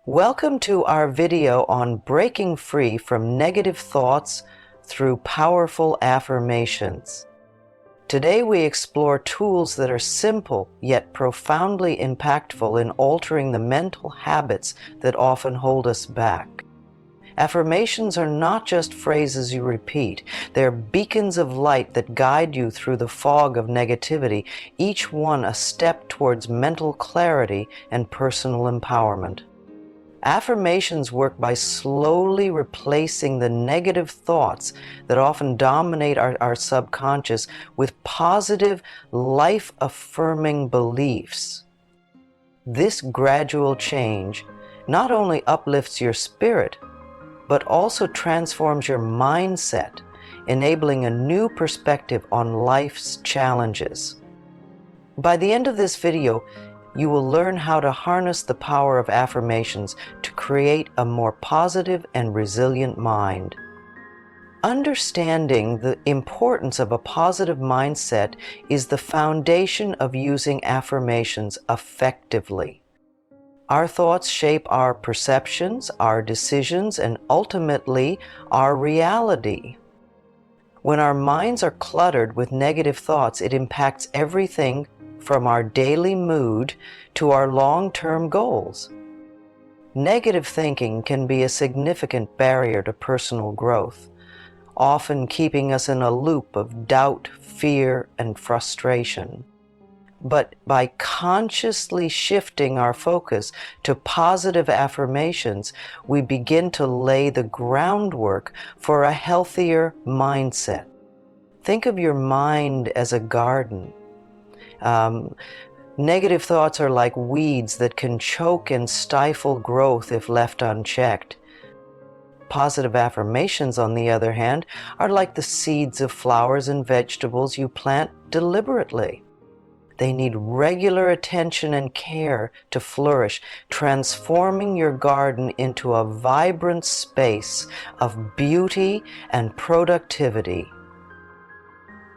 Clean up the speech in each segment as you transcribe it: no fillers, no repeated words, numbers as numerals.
Welcome to our video on breaking free from negative thoughts through powerful affirmations. Today we explore tools that are simple yet profoundly impactful in altering the mental habits that often hold us back. Affirmations are not just phrases you repeat. They're beacons of light that guide you through the fog of negativity, each one a step towards mental clarity and personal empowerment. Affirmations work by slowly replacing the negative thoughts that often dominate our subconscious with positive, life-affirming beliefs. This gradual change not only uplifts your spirit, but also transforms your mindset, enabling a new perspective on life's challenges. By the end of this video, you will learn how to harness the power of affirmations to create a more positive and resilient mind. Understanding the importance of a positive mindset is the foundation of using affirmations effectively. Our thoughts shape our perceptions, our decisions, and ultimately our reality. When our minds are cluttered with negative thoughts, it impacts everything from our daily mood to our long-term goals. Negative thinking can be a significant barrier to personal growth, often keeping us in a loop of doubt, fear, and frustration. But by consciously shifting our focus to positive affirmations, we begin to lay the groundwork for a healthier mindset. Think of your mind as a garden. Negative thoughts are like weeds that can choke and stifle growth if left unchecked. Positive affirmations, on the other hand, are like the seeds of flowers and vegetables you plant deliberately. They need regular attention and care to flourish, transforming your garden into a vibrant space of beauty and productivity.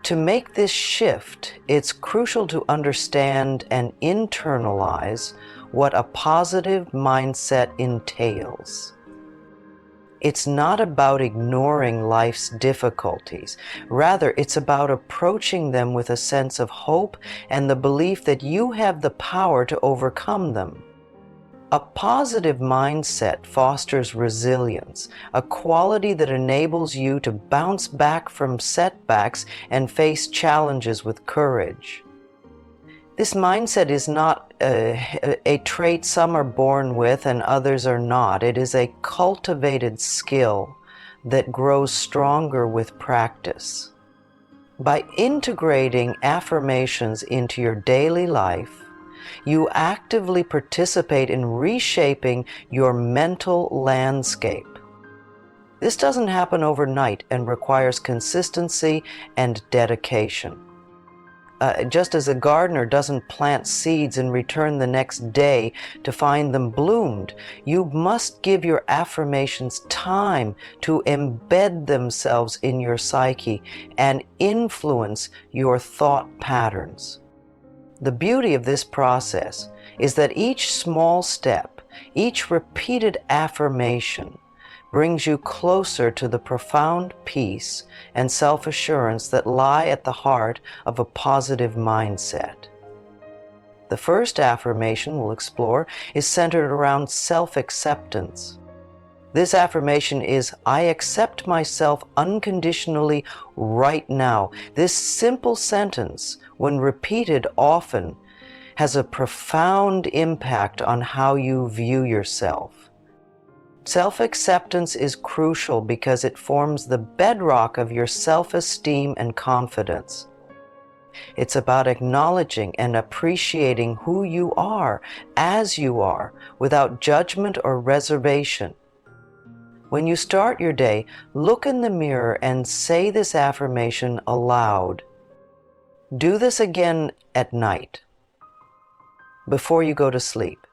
To make this shift, it's crucial to understand and internalize what a positive mindset entails. It's not about ignoring life's difficulties. Rather, it's about approaching them with a sense of hope and the belief that you have the power to overcome them. A positive mindset fosters resilience, a quality that enables you to bounce back from setbacks and face challenges with courage. This mindset is not a trait some are born with and others are not. It is a cultivated skill that grows stronger with practice. By integrating affirmations into your daily life, you actively participate in reshaping your mental landscape. This doesn't happen overnight and requires consistency and dedication. Just as a gardener doesn't plant seeds and return the next day to find them bloomed, you must give your affirmations time to embed themselves in your psyche and influence your thought patterns. The beauty of this process is that each small step, each repeated affirmation, brings you closer to the profound peace and self-assurance that lie at the heart of a positive mindset. The first affirmation we'll explore is centered around self-acceptance. This affirmation is, I accept myself unconditionally right now. This simple sentence, when repeated often, has a profound impact on how you view yourself. Self-acceptance is crucial because it forms the bedrock of your self-esteem and confidence. It's about acknowledging and appreciating who you are as you are, without judgment or reservation. When you start your day, look in the mirror and say this affirmation aloud. Do this again at night, before you go to sleep.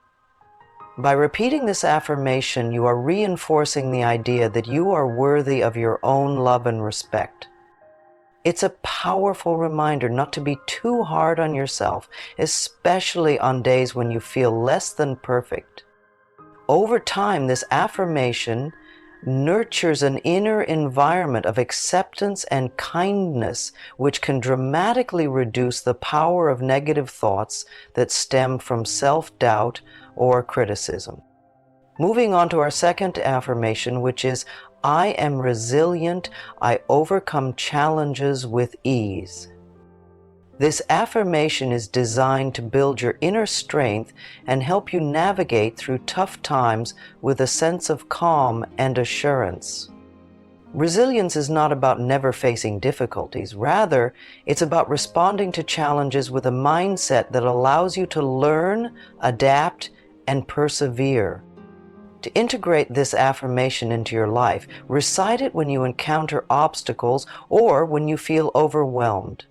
By repeating this affirmation, you are reinforcing the idea that you are worthy of your own love and respect. It's a powerful reminder not to be too hard on yourself, especially on days when you feel less than perfect. Over time, this affirmation nurtures an inner environment of acceptance and kindness, which can dramatically reduce the power of negative thoughts that stem from self-doubt or criticism. Moving on to our second affirmation, which is, I am resilient, I overcome challenges with ease. This affirmation is designed to build your inner strength and help you navigate through tough times with a sense of calm and assurance. Resilience is not about never facing difficulties. Rather, it's about responding to challenges with a mindset that allows you to learn, adapt, and persevere. To integrate this affirmation into your life, recite it when you encounter obstacles or when you feel overwhelmed.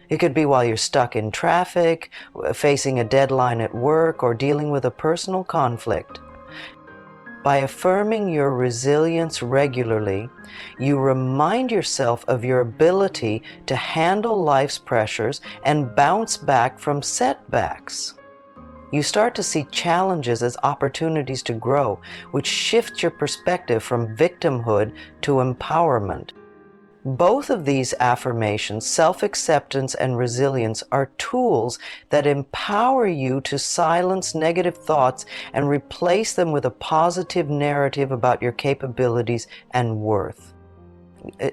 It could be while you're stuck in traffic, facing a deadline at work, or dealing with a personal conflict. By affirming your resilience regularly, you remind yourself of your ability to handle life's pressures and bounce back from setbacks. You start to see challenges as opportunities to grow, which shifts your perspective from victimhood to empowerment. Both of these affirmations, self-acceptance and resilience, are tools that empower you to silence negative thoughts and replace them with a positive narrative about your capabilities and worth.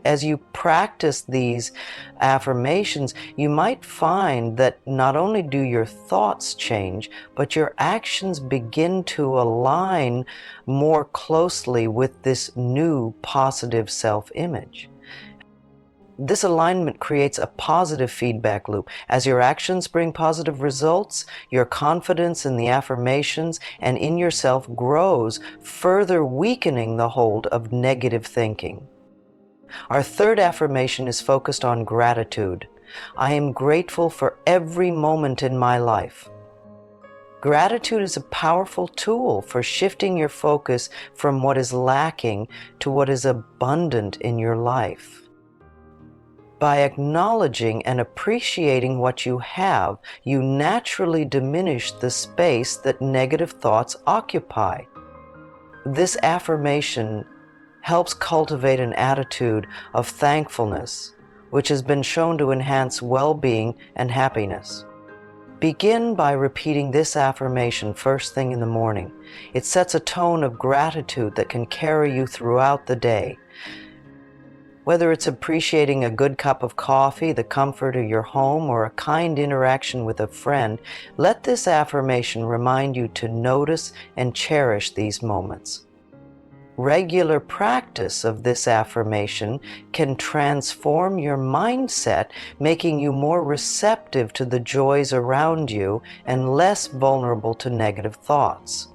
As you practice these affirmations, you might find that not only do your thoughts change, but your actions begin to align more closely with this new positive self-image. This alignment creates a positive feedback loop. As your actions bring positive results, your confidence in the affirmations and in yourself grows, further weakening the hold of negative thinking. Our third affirmation is focused on gratitude. I am grateful for every moment in my life. Gratitude is a powerful tool for shifting your focus from what is lacking to what is abundant in your life. By acknowledging and appreciating what you have, you naturally diminish the space that negative thoughts occupy. This affirmation helps cultivate an attitude of thankfulness, which has been shown to enhance well-being and happiness. Begin by repeating this affirmation first thing in the morning. It sets a tone of gratitude that can carry you throughout the day. Whether it's appreciating a good cup of coffee, the comfort of your home, or a kind interaction with a friend, let this affirmation remind you to notice and cherish these moments. Regular practice of this affirmation can transform your mindset, making you more receptive to the joys around you and less vulnerable to negative thoughts.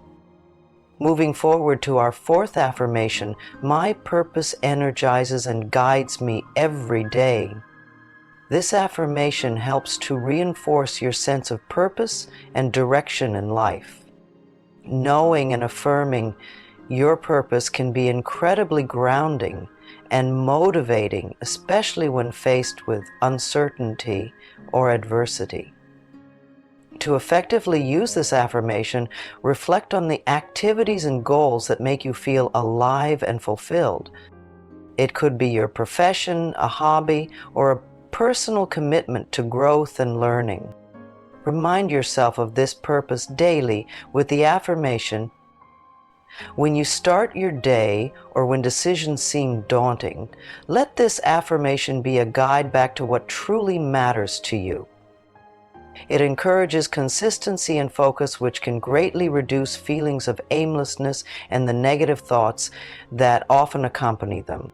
Moving forward to our fourth affirmation, my purpose energizes and guides me every day. This affirmation helps to reinforce your sense of purpose and direction in life. Knowing and affirming your purpose can be incredibly grounding and motivating, especially when faced with uncertainty or adversity. To effectively use this affirmation, reflect on the activities and goals that make you feel alive and fulfilled. It could be your profession, a hobby, or a personal commitment to growth and learning. Remind yourself of this purpose daily with the affirmation, when you start your day or when decisions seem daunting, let this affirmation be a guide back to what truly matters to you. It encourages consistency and focus, which can greatly reduce feelings of aimlessness and the negative thoughts that often accompany them.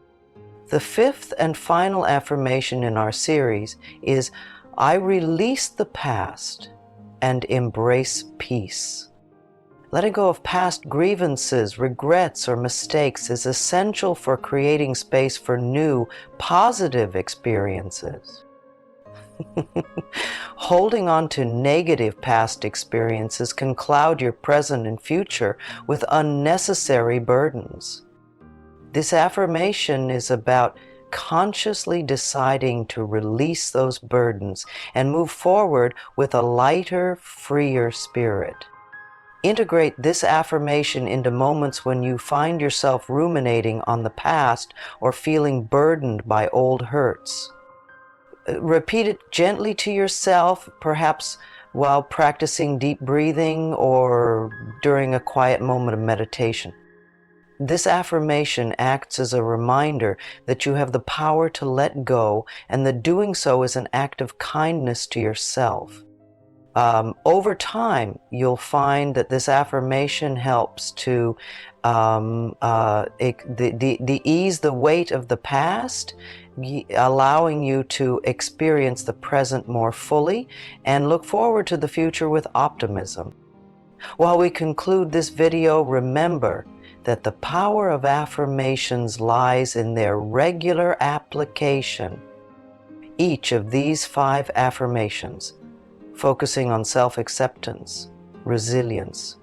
The fifth and final affirmation in our series is, I release the past and embrace peace. Letting go of past grievances, regrets, or mistakes is essential for creating space for new, positive experiences. Holding on to negative past experiences can cloud your present and future with unnecessary burdens. This affirmation is about consciously deciding to release those burdens and move forward with a lighter, freer spirit. Integrate this affirmation into moments when you find yourself ruminating on the past or feeling burdened by old hurts. Repeat it gently to yourself, perhaps while practicing deep breathing or during a quiet moment of meditation. This affirmation acts as a reminder that you have the power to let go, and that doing so is an act of kindness to yourself. Over time, you'll find that this affirmation helps to ease the weight of the past, allowing you to experience the present more fully and look forward to the future with optimism. While we conclude this video, remember that the power of affirmations lies in their regular application. Each of these 5 affirmations, focusing on self-acceptance, resilience,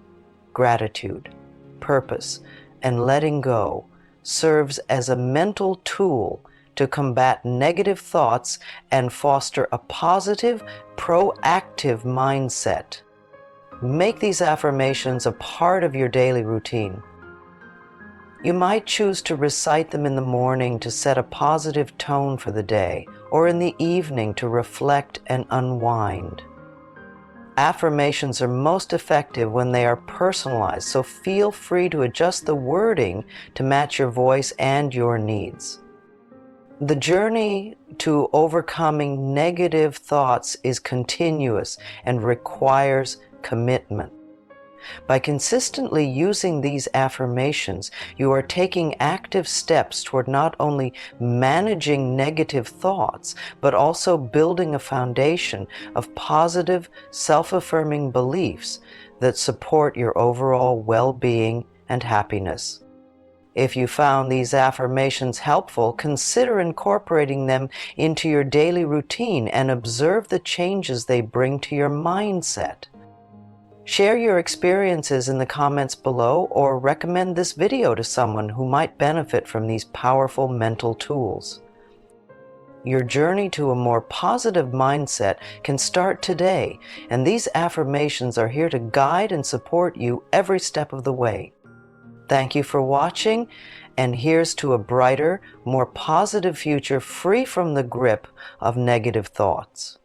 gratitude, purpose, and letting go, serves as a mental tool to combat negative thoughts and foster a positive, proactive mindset. Make these affirmations a part of your daily routine. You might choose to recite them in the morning to set a positive tone for the day, or in the evening to reflect and unwind. Affirmations are most effective when they are personalized, so feel free to adjust the wording to match your voice and your needs. The journey to overcoming negative thoughts is continuous and requires commitment. By consistently using these affirmations, you are taking active steps toward not only managing negative thoughts, but also building a foundation of positive, self-affirming beliefs that support your overall well-being and happiness. If you found these affirmations helpful, consider incorporating them into your daily routine and observe the changes they bring to your mindset. Share your experiences in the comments below, or recommend this video to someone who might benefit from these powerful mental tools. Your journey to a more positive mindset can start today, and these affirmations are here to guide and support you every step of the way. Thank you for watching, and here's to a brighter, more positive future free from the grip of negative thoughts.